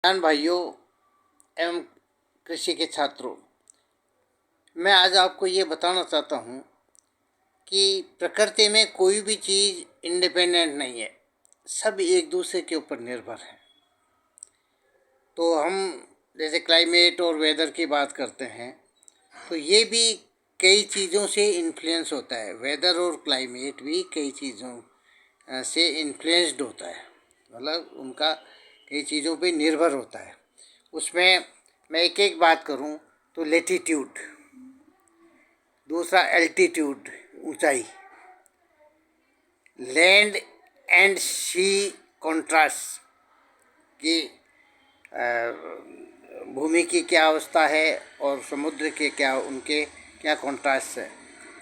किसान भाइयों एवं कृषि के छात्रों, मैं आज आपको ये बताना चाहता हूँ कि प्रकृति में कोई भी चीज़ इंडिपेंडेंट नहीं है, सब एक दूसरे के ऊपर निर्भर है। तो हम जैसे क्लाइमेट और वेदर की बात करते हैं तो ये भी कई चीज़ों से इन्फ्लुएंस होता है। वेदर और क्लाइमेट भी कई चीज़ों से इन्फ्लुएंस्ड होता है, मतलब उनका कई चीज़ों पे निर्भर होता है। उसमें मैं एक एक बात करूं तो लेटीट्यूड, दूसरा एल्टीट्यूड ऊंचाई, लैंड एंड सी कॉन्ट्रास्ट की भूमि की क्या अवस्था है और समुद्र के क्या उनके क्या कॉन्ट्रास्ट है।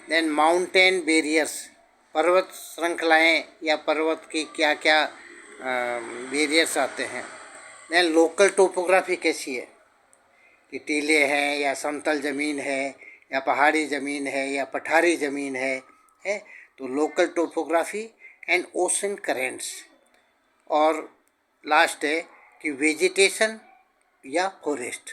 देन माउंटेन बैरियर्स, पर्वत श्रृंखलाएँ या पर्वत की क्या क्या बैरियर्स आते हैं। देन लोकल टोपोग्राफी कैसी है कि टीले हैं या समतल ज़मीन है या पहाड़ी ज़मीन है या पठारी ज़मीन है। तो local topography and ocean currents. और लास्ट है कि वेजिटेशन या फॉरेस्ट,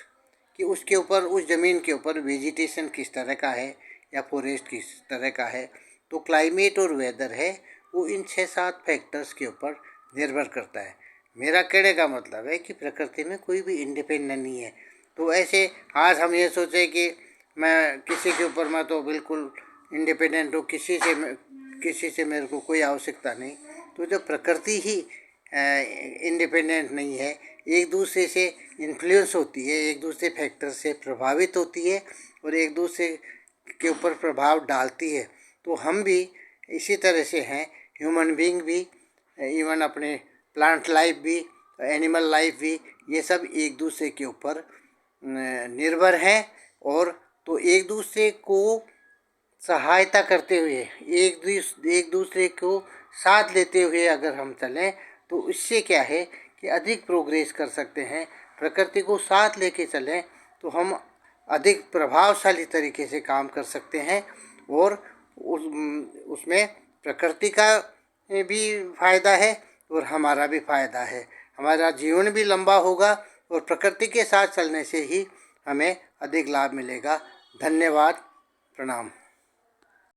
कि उसके ऊपर उस ज़मीन के ऊपर वेजिटेशन किस तरह का है या फॉरेस्ट किस तरह का है। तो क्लाइमेट और वेदर है वो इन 6-7 फैक्टर्स के ऊपर निर्भर करता है। मेरा कहने का मतलब है कि प्रकृति में कोई भी इंडिपेंडेंट नहीं है। तो ऐसे आज हम ये सोचें कि मैं किसी के ऊपर मैं तो बिल्कुल इंडिपेंडेंट हूँ, किसी से मेरे को कोई आवश्यकता नहीं। तो जब प्रकृति ही इंडिपेंडेंट नहीं है, एक दूसरे से इन्फ्लुएंस होती है, एक दूसरे फैक्टर से प्रभावित होती है और एक दूसरे के ऊपर प्रभाव डालती है, तो हम भी इसी तरह से हैं। ह्यूमन बीइंग भी, इवन अपने प्लांट लाइफ भी, एनिमल लाइफ भी, ये सब एक दूसरे के ऊपर निर्भर हैं। और तो एक दूसरे को सहायता करते हुए, एक दूसरे को साथ लेते हुए अगर हम चलें तो इससे क्या है कि अधिक प्रोग्रेस कर सकते हैं। प्रकृति को साथ लेके चलें तो हम अधिक प्रभावशाली तरीके से काम कर सकते हैं और उसमें प्रकृति का भी फ़ायदा है और हमारा भी फ़ायदा है। हमारा जीवन भी लंबा होगा और प्रकृति के साथ चलने से ही हमें अधिक लाभ मिलेगा। धन्यवाद, प्रणाम।